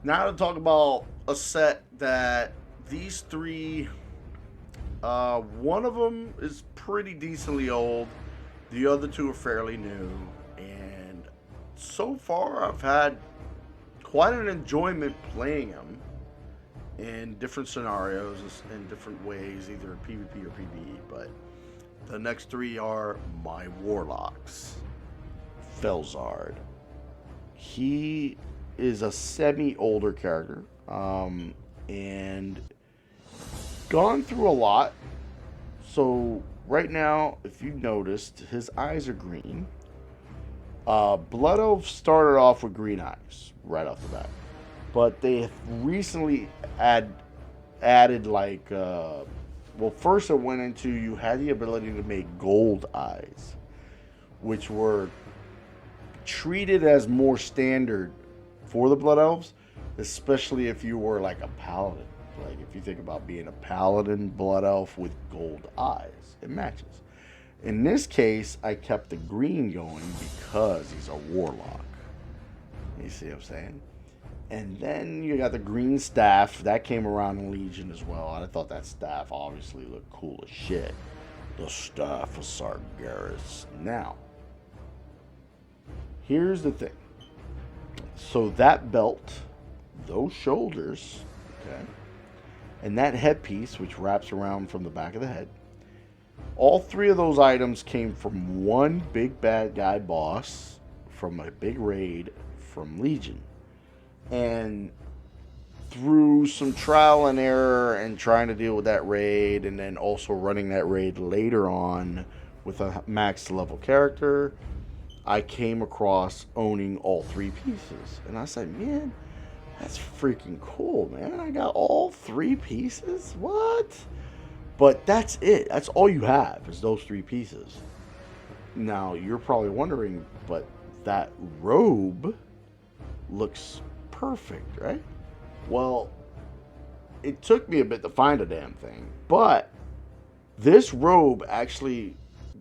Now to talk about a set that these three, one of them is pretty decently old. The other two are fairly new, and so far I've had quite an enjoyment playing them in different scenarios in different ways, either PvP or PvE. But the next three are my Warlocks. Felzard. He is a semi-older character, and gone through a lot. So right now, if you noticed, his eyes are green. Blood Elf started off with green eyes right off the bat, but they have recently added well, first it went into you had the ability to make gold eyes, which were treated as more standard for the Blood Elves, especially if you were like a paladin. Like if you think about being a paladin Blood Elf with gold eyes, it matches. In this case, I kept the green going because he's a warlock. You see what I'm saying? And then you got the green staff. That came around in Legion as well. I thought that staff obviously looked cool as shit. The Staff of Sargeras. Now, here's the thing. So that belt, those shoulders, okay, and that headpiece, which wraps around from the back of the head, all three of those items came from one big bad guy boss from a big raid from Legion. And through some trial and error and trying to deal with that raid, and then also running that raid later on with a max level character, I came across owning all three pieces. And I said, man, that's freaking cool, man. I got all three pieces? What? But that's it. That's all you have is those three pieces. Now, you're probably wondering, but that robe looks perfect, right? Well, it took me a bit to find a damn thing, but this robe actually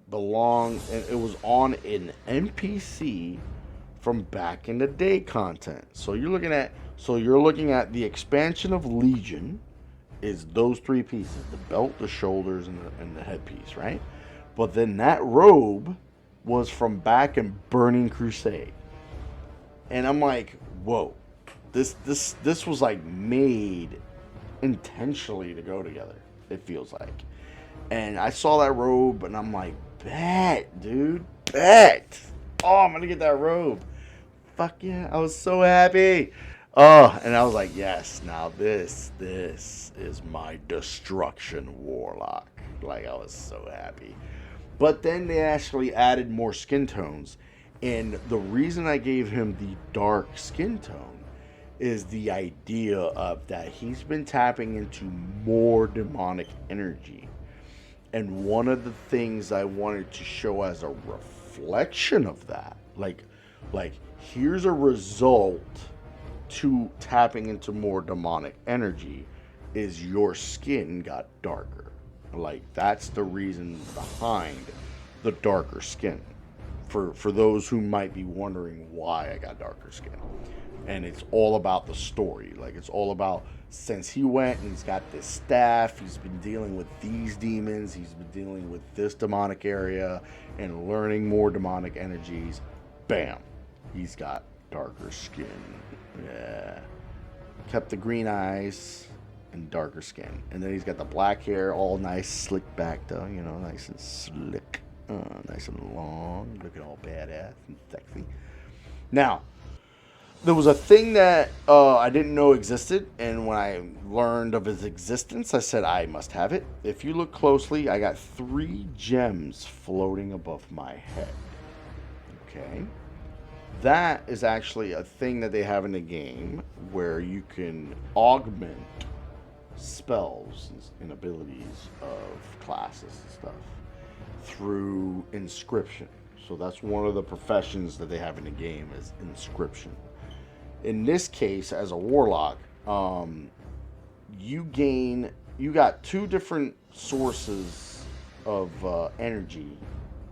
belonged, and it was on an NPC from back in the day content. So you're looking at the expansion of Legion is those three pieces: the belt, the shoulders, and the headpiece, right? But then that robe was from back in Burning Crusade, and I'm like, whoa, this was like made intentionally to go together. It feels like, and I saw that robe, and I'm like, bet, dude, bet. Oh, I'm gonna get that robe. Fuck yeah, I was so happy. Oh, and I was like, yes, now this is my destruction warlock. Like, I was so happy. But then they actually added more skin tones. And the reason I gave him the dark skin tone is the idea of that he's been tapping into more demonic energy. And one of the things I wanted to show as a reflection of that, like here's a result to tapping into more demonic energy, is your skin got darker. Like, that's the reason behind the darker skin. For those who might be wondering why I got darker skin. And it's all about the story. Like, it's all about, since he went and he's got this staff, he's been dealing with these demons, he's been dealing with this demonic area and learning more demonic energies. Bam, he's got darker skin. Yeah. Kept the green eyes and darker skin. And then he's got the black hair, all nice, slick back though, you know, nice and slick. Nice and long, looking all badass and sexy. Now, there was a thing that I didn't know existed, and when I learned of its existence, I said I must have it. If you look closely, I got 3 gems floating above my head. Okay? That is actually a thing that they have in the game where you can augment spells and abilities of classes and stuff through inscription. So that's one of the professions that they have in the game is inscription. In this case, as a warlock, you got 2 different sources of energy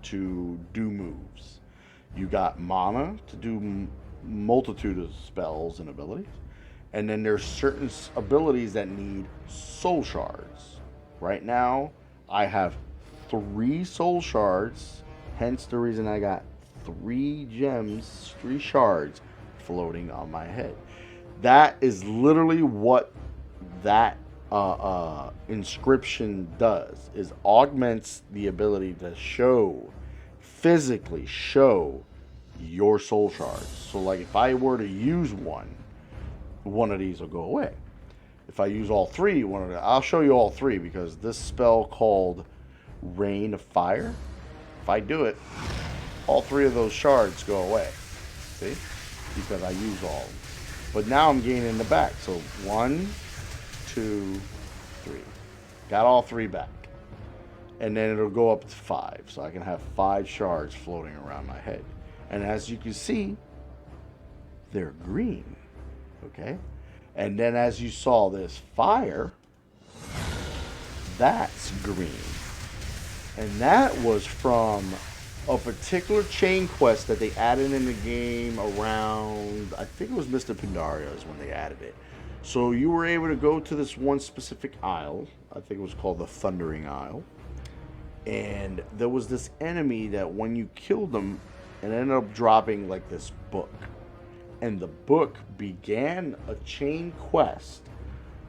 to do moves. You got mana to do multitude of spells and abilities, And then there's certain abilities that need soul shards. Right now, I have 3 soul shards, hence the reason I got 3 gems, 3 shards floating on my head. That is literally what that inscription does, is augments the ability to physically show your soul shards. So like if I were to use one of these will go away. If I use all 3, I'll show you all 3, because this spell called Rain of Fire, if I do it, all 3 of those shards go away. See? Because I use all of them. But now I'm gaining the back. So 1, 2, 3. Got all 3 back. And then it'll go up to 5. So I can have 5 shards floating around my head. And as you can see, they're green. Okay? And then as you saw this fire, that's green. And that was from a particular chain quest that they added in the game around, I think it was Mr. Pandaria's when they added it. So you were able to go to this one specific isle. I think it was called the Thundering Isle. And there was this enemy that when you killed them, it ended up dropping like this book. And the book began a chain quest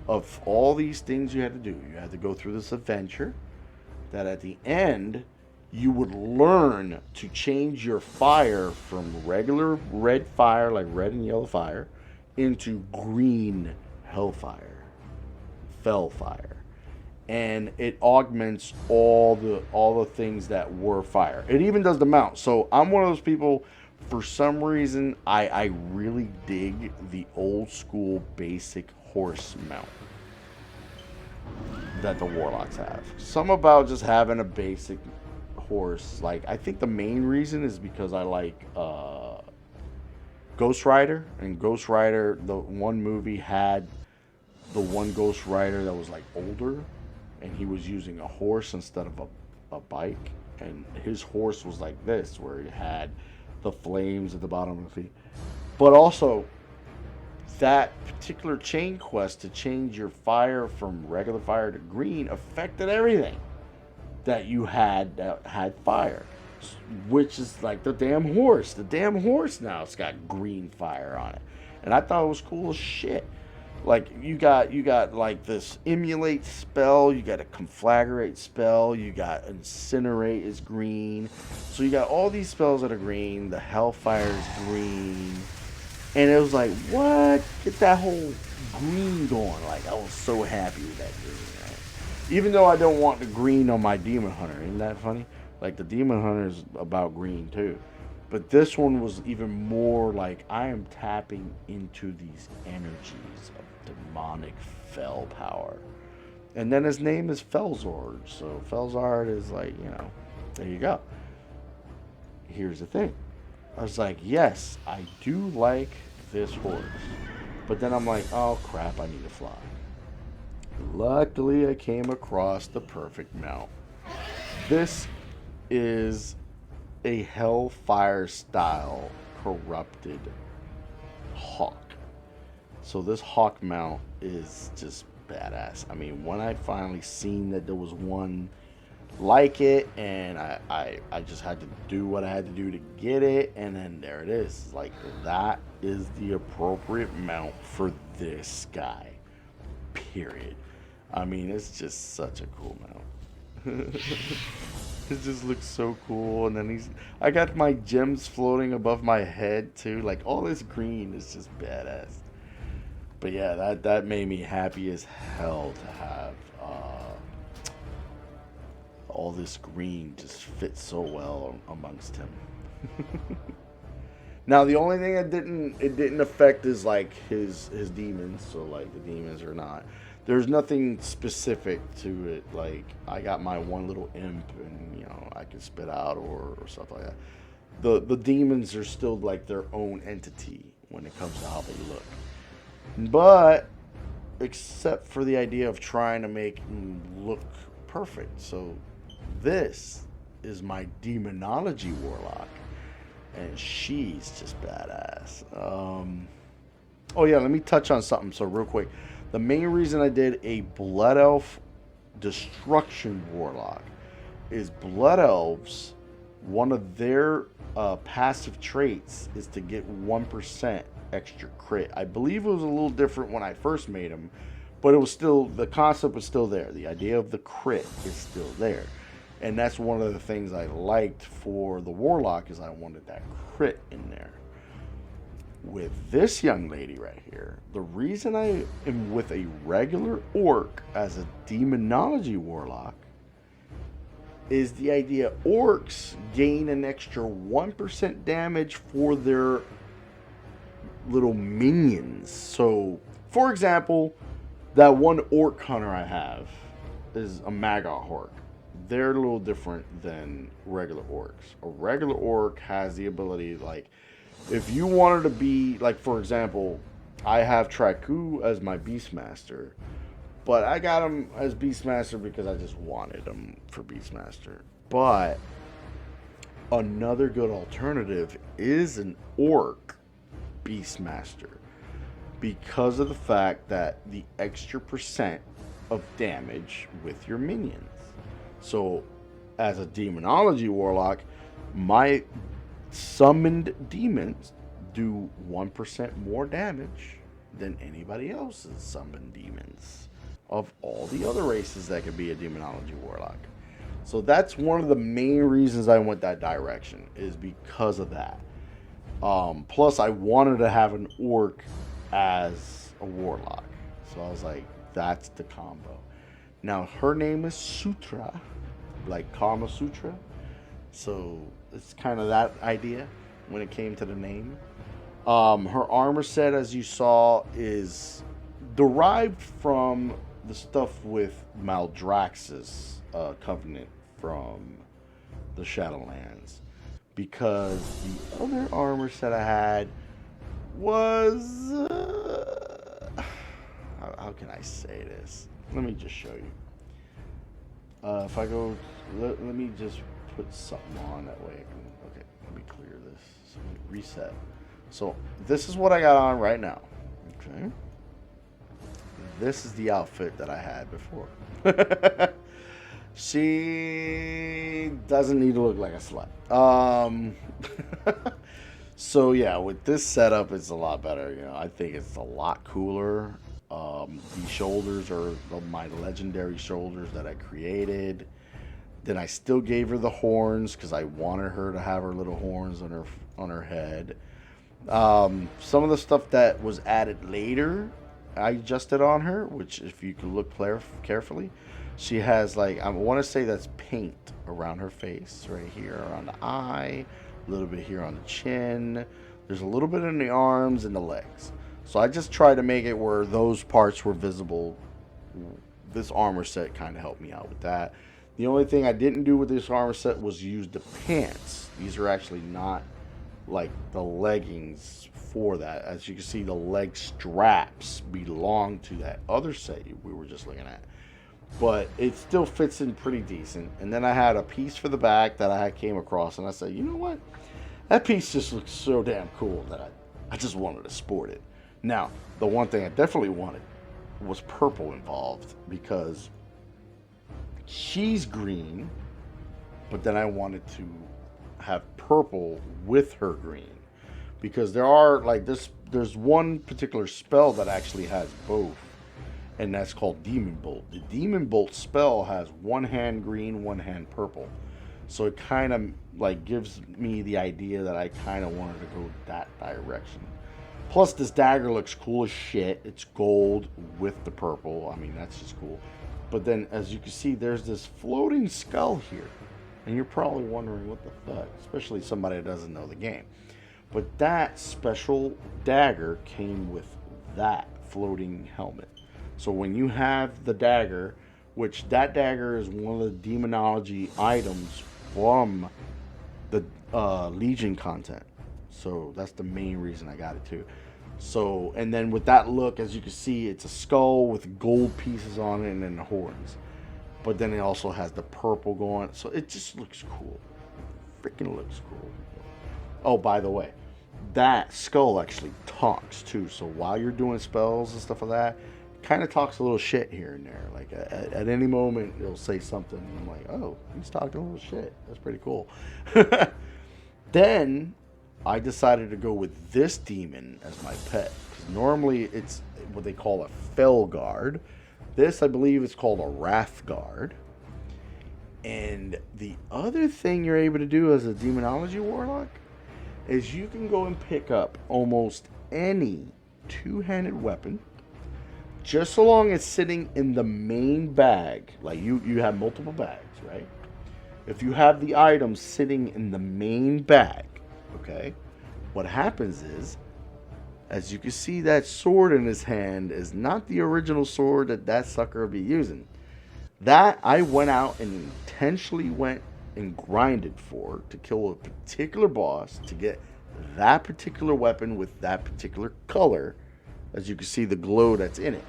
of all these things you had to do. You had to go through this adventure that at the end, you would learn to change your fire from regular red fire, like red and yellow fire, into green hellfire, fellfire. And it augments all the things that were fire. It even does the mount. So I'm one of those people, for some reason, I really dig the old school basic horse mount that the Warlocks have. Some about just having a basic horse. Like, I think the main reason is because I like Ghost Rider. And Ghost Rider, the one movie had the one Ghost Rider that was like older, and he was using a horse instead of a bike. And his horse was like this, where he had the flames at the bottom of the feet. But also, that particular chain quest to change your fire from regular fire to green affected everything that you had that had fire, which is like the damn horse. The damn horse now it's got green fire on it, and I thought it was cool as shit. Like you got like this emulate spell, you got a conflagrate spell, you got incinerate is green, so you got all these spells that are green. The hellfire is green, and it was like, what? Get that whole green going. Like I was so happy with that green. Even though I don't want the green on my Demon Hunter. Isn't that funny? Like, the Demon Hunter is about green, too. But this one was even more like, I am tapping into these energies of demonic fell power. And then his name is Felzard. So, Felzard is like, you know, there you go. Here's the thing. I was like, yes, I do like this horse. But then I'm like, oh, crap, I need to fly. Luckily, I came across the perfect mount. This is a Hellfire style corrupted hawk. So this hawk mount is just badass. I mean, when I finally seen that there was one like it, and I just had to do what I had to do to get it, and then there it is. Like, that is the appropriate mount for this guy. Period. I mean, it's just such a cool mount. It just looks so cool. And then I got my gems floating above my head too. Like, all this green is just badass. But yeah, that made me happy as hell to have all this green just fits so well amongst him. Now the only thing it didn't affect is like his demons. So like the demons are not. There's nothing specific to it. Like, I got my one little imp, and you know I can spit out or stuff like that. The demons are still like their own entity when it comes to how they look. But except for the idea of trying to make them look perfect. So this is my Demonology Warlock, and she's just badass. Oh yeah, let me touch on something. So real quick, the main reason I did a Blood Elf Destruction Warlock is Blood Elves. One of their passive traits is to get 1% extra crit. I believe it was a little different when I first made them, but it was still, the concept was still there. The idea of the crit is still there. And that's one of the things I liked for the Warlock, is I wanted that crit in there. With this young lady right here, the reason I am with a regular orc as a Demonology Warlock is the idea orcs gain an extra 1% damage for their little minions. So, for example, that one orc hunter I have is a Maggot orc. They're a little different than regular orcs. A regular orc has the ability, like, if you wanted to be, like, for example, I have Traku as my Beastmaster, but I got him as Beastmaster because I just wanted him for Beastmaster. But another good alternative is an orc Beastmaster, because of the fact that the extra percent of damage with your minions. So, as a Demonology Warlock, my summoned demons do 1% more damage than anybody else's summoned demons of all the other races that could be a Demonology Warlock. So that's one of the main reasons I went that direction, is because of that. Plus, I wanted to have an orc as a Warlock. So I was like, that's the combo. Now, her name is Sûtra, like Kama Sutra. So it's kind of that idea when it came to the name. Her armor set, as you saw, is derived from the stuff with Maldraxxus Covenant from the Shadowlands, because the other armor set I had was how can I say this? Let me just show you. If I go, let me just put something on that way. Okay, let me clear this. So let me reset. So this is what I got on right now. Okay. This is the outfit that I had before. She doesn't need to look like a slut. So yeah, with this setup, it's a lot better. You know, I think it's a lot cooler. The shoulders are my legendary shoulders that I created. Then I still gave her the horns because I wanted her to have her little horns on her head. Some of the stuff that was added later, I adjusted on her, which if you can look carefully, she has, like, I want to say that's paint around her face, right here around the eye, a little bit here on the chin. There's a little bit in the arms and the legs. So I just tried to make it where those parts were visible. This armor set kind of helped me out with that. The only thing I didn't do with this armor set was use the pants. These are actually not like the leggings for that. As you can see, the leg straps belong to that other set we were just looking at. But it still fits in pretty decent. And then I had a piece for the back that I came across, and I said, you know what? That piece just looks so damn cool that I just wanted to sport it. Now, the one thing I definitely wanted was purple involved, because she's green, but then I wanted to have purple with her green, because there are, like, there's one particular spell that actually has both, and that's called Demon Bolt. The Demon Bolt spell has one hand green, one hand purple, so it kind of like gives me the idea that I kind of wanted to go that direction. Plus, this dagger looks cool as shit. It's gold with the purple. I mean, that's just cool. But then, as you can see, there's this floating skull here. And you're probably wondering what the fuck, especially somebody that doesn't know the game. But that special dagger came with that floating helmet. So when you have the dagger, which that dagger is one of the demonology items from the Legion content. So that's the main reason I got it too. So, and then with that look, as you can see, it's a skull with gold pieces on it and then the horns. But then it also has the purple going. So it just looks cool. It freaking looks cool. Oh, by the way, that skull actually talks too. So while you're doing spells and stuff like that, kind of talks a little shit here and there. Like at any moment, it'll say something. And I'm like, oh, he's talking a little shit. That's pretty cool. Then I decided to go with this demon as my pet. Because normally it's what they call a Felzard. This, I believe, is called a Wrathguard. And the other thing you're able to do as a Demonology Warlock is you can go and pick up almost any two-handed weapon, just so long as it's sitting in the main bag. Like you have multiple bags, right? If you have the item sitting in the main bag, okay, what happens is, as you can see, that sword in his hand is not the original sword that sucker will be using. That I went out and intentionally went and grinded for to kill a particular boss to get that particular weapon with that particular color. As you can see, the glow that's in it.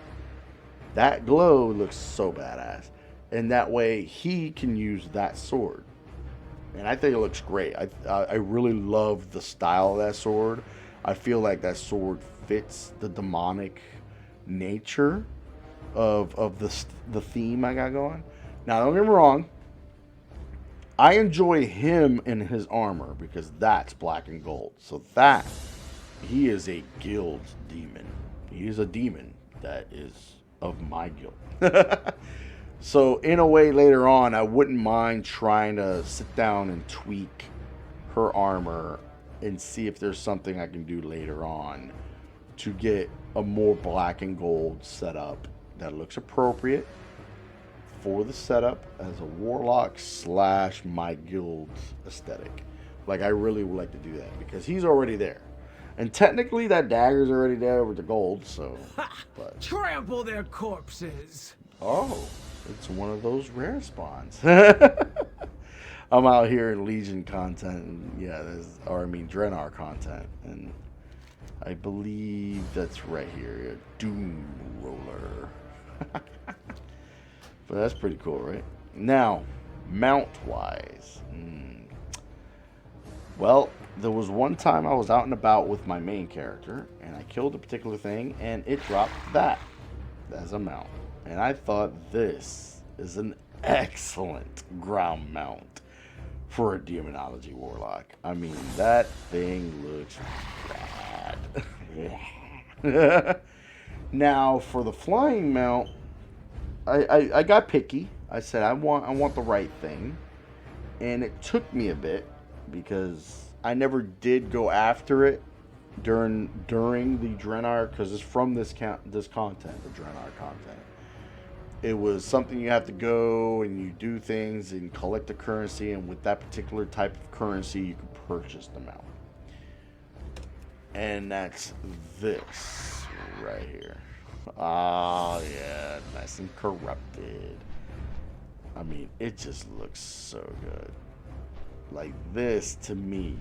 That glow looks so badass. And that way he can use that sword. And I think it looks great. I really love the style of that sword. I feel like that sword fits the demonic nature of the theme I got going. Now, don't get me wrong. I enjoy him in his armor because that's black and gold. So that, he is a guild demon. He is a demon that is of my guild. So in a way, later on, I wouldn't mind trying to sit down and tweak her armor and see if there's something I can do later on to get a more black and gold setup that looks appropriate for the setup as a Warlock / my guild aesthetic. Like, I really would like to do that because he's already there. And technically that dagger's already there with the gold, so... But... Trample their corpses! Oh, it's one of those rare spawns. I'm out here in Legion content, and Drenar content, and I believe that's right here, a Doom Roller. But that's pretty cool, right? Now, mount-wise. Well, there was one time I was out and about with my main character, and I killed a particular thing, and it dropped that as a mount. And I thought this is an excellent ground mount for a Demonology Warlock. I mean, that thing looks rad. Now, for the flying mount, I got picky. I said I want the right thing, and it took me a bit because I never did go after it during the Drenar, because it's from this content, the Drenar content. It was something you have to go and you do things and collect the currency, and with that particular type of currency, you can purchase the mount. And that's this right here. Oh, yeah, nice and corrupted. I mean, it just looks so good. Like, this, to me,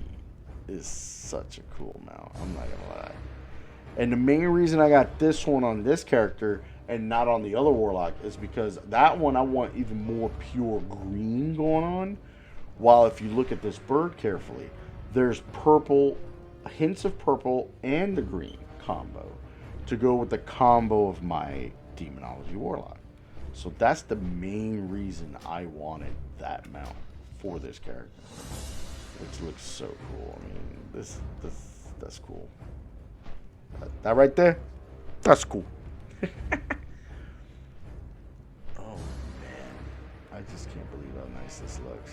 is such a cool mount. I'm not gonna lie. And the main reason I got this one on this character and not on the other Warlock is because that one I want even more pure green going on. While if you look at this bird carefully, there's purple, hints of purple and the green combo to go with the combo of my Demonology Warlock. So that's the main reason I wanted that mount for this character, which looks so cool. I mean, that's cool. That right there, that's cool. Oh man, I just can't believe how nice this looks.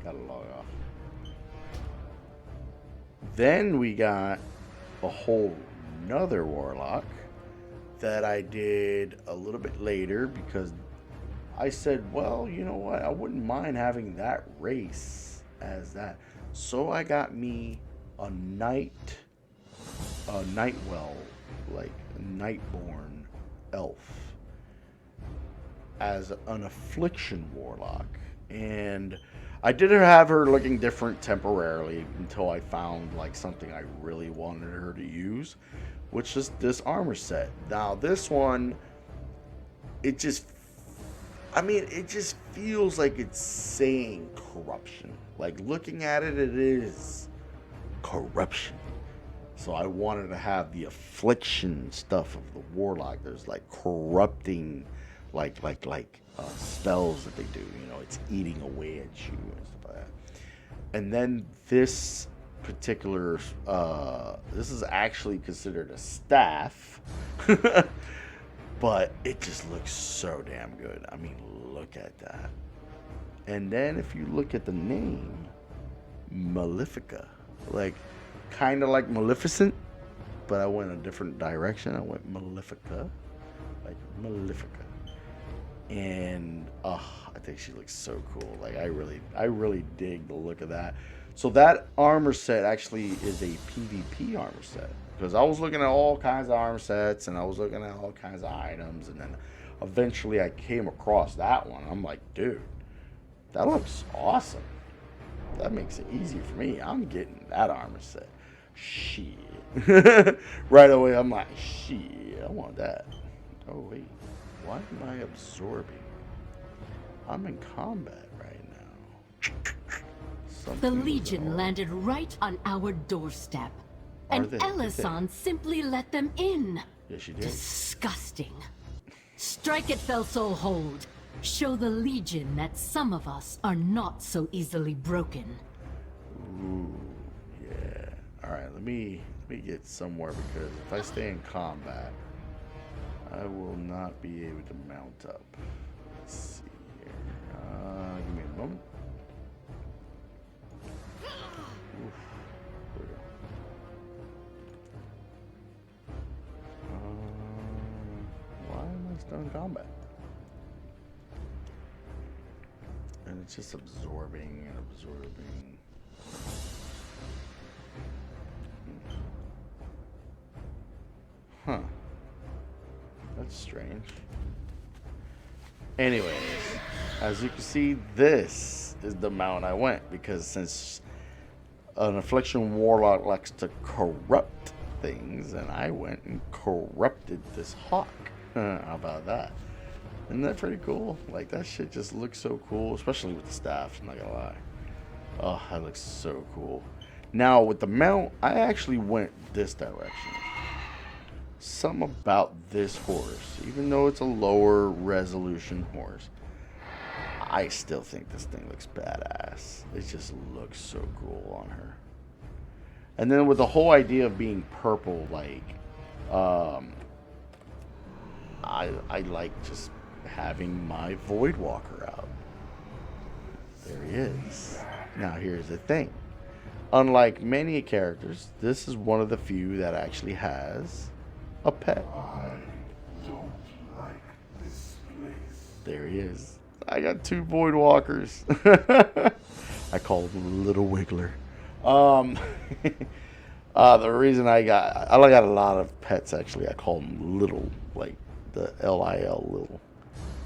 Gotta log off. Then we got a whole nother Warlock that I did a little bit later because I said, well, you know what? I wouldn't mind having that race as that. So I got me a Nightwell, like a Nightborn elf as an Affliction Warlock. And I did have her looking different temporarily until I found like something I really wanted her to use, which is this armor set. Now this one, it just feels like it's saying corruption. Like, looking at it, it is corruption. So I wanted to have the affliction stuff of the warlock. There's like corrupting, like spells that they do. You know, it's eating away at you and stuff like that. And then this particular, this is actually considered a staff, but it just looks so damn good. I mean, look at that. And then if you look at the name, Malèfica, like kind of like Maleficent, but I went a different direction. I went Malèfica, like Malèfica, and I think she looks so cool. Like I really dig the look of that. So that armor set actually is a PvP armor set, because I was looking at all kinds of armor sets and I was looking at all kinds of items, and then eventually I came across that one. I'm like, dude, that looks awesome. That makes it easy for me. I'm getting that armor set. Shit. Right away, I'm like, shit, I want that. Oh, wait. Why am I absorbing? I'm in combat right now. The Legion landed right on our doorstep. And Ellison simply let them in. Yes, she did. Disgusting. Strike it, Felsoul Hold. Show the Legion that some of us are not so easily broken. Ooh, yeah. Alright, let me get somewhere, because if I stay in combat, I will not be able to mount up. Let's see here. Give me a moment. Oof. There we go. Why am I still in combat? And it's just absorbing and absorbing. Huh. That's strange. Anyways, as you can see, this is the mount I went, because since an Affliction Warlock likes to corrupt things, and I went and corrupted this hawk. How about that? Isn't that pretty cool? Like, that shit just looks so cool, especially with the staff, I'm not gonna lie. Oh, that looks so cool. Now, with the mount, I actually went this direction. Something about this horse, even though it's a lower resolution horse, I still think this thing looks badass. It just looks so cool on her. And then with the whole idea of being purple, like, I like just having my Voidwalker out. There he is. Now here's the thing. Unlike many characters, this is one of the few that actually has a pet. I don't like this place. There he is. I got 2 Voidwalkers. I call him Little Wiggler. The reason I got a lot of pets actually. I call them Little, like the L-I-L, Little.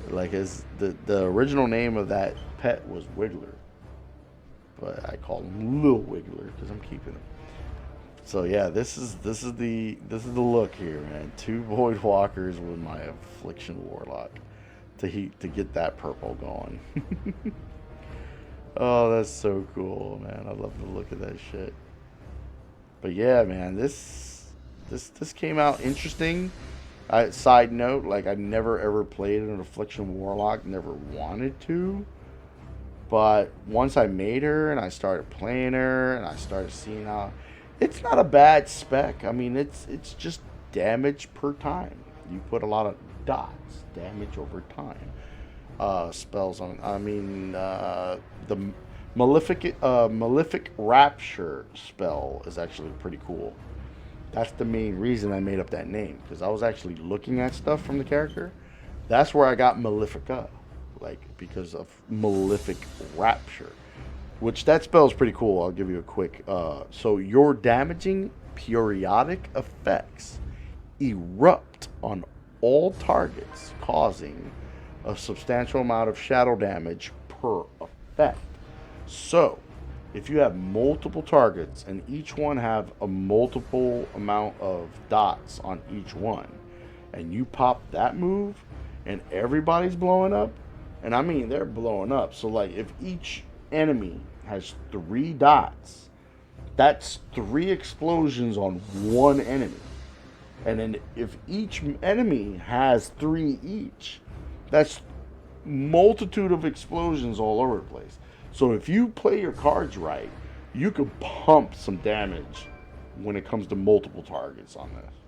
Like the original name of that pet was Wiggler, but I call him Little Wiggler because I'm keeping him. So yeah, this is the look here, man. 2 Voidwalkers with my Affliction Warlock to get that purple going. Oh, that's so cool, man. I love the look of that shit. But yeah, man, this came out interesting. Side note, like, I never ever played an Affliction Warlock, never wanted to. But once I made her and I started playing her and I started seeing how it's not a bad spec. I mean, it's just damage per time. You put a lot of dots, damage over time. Spells on. I mean, the Malefic Rapture spell is actually pretty cool. That's the main reason I made up that name, because I was actually looking at stuff from the character. That's where I got Malèfica, like, because of Malefic Rapture, which that spell is pretty cool. I'll give you a quick. So your damaging periodic effects erupt on all targets, causing a substantial amount of shadow damage per effect. So if you have multiple targets and each one have a multiple amount of dots on each one, and you pop that move and everybody's blowing up, and I mean they're blowing up. So like if each enemy has 3 dots. That's 3 explosions on one enemy. And then if each enemy has 3 each, that's multitude of explosions all over the place. So if you play your cards right, you could pump some damage when it comes to multiple targets on this.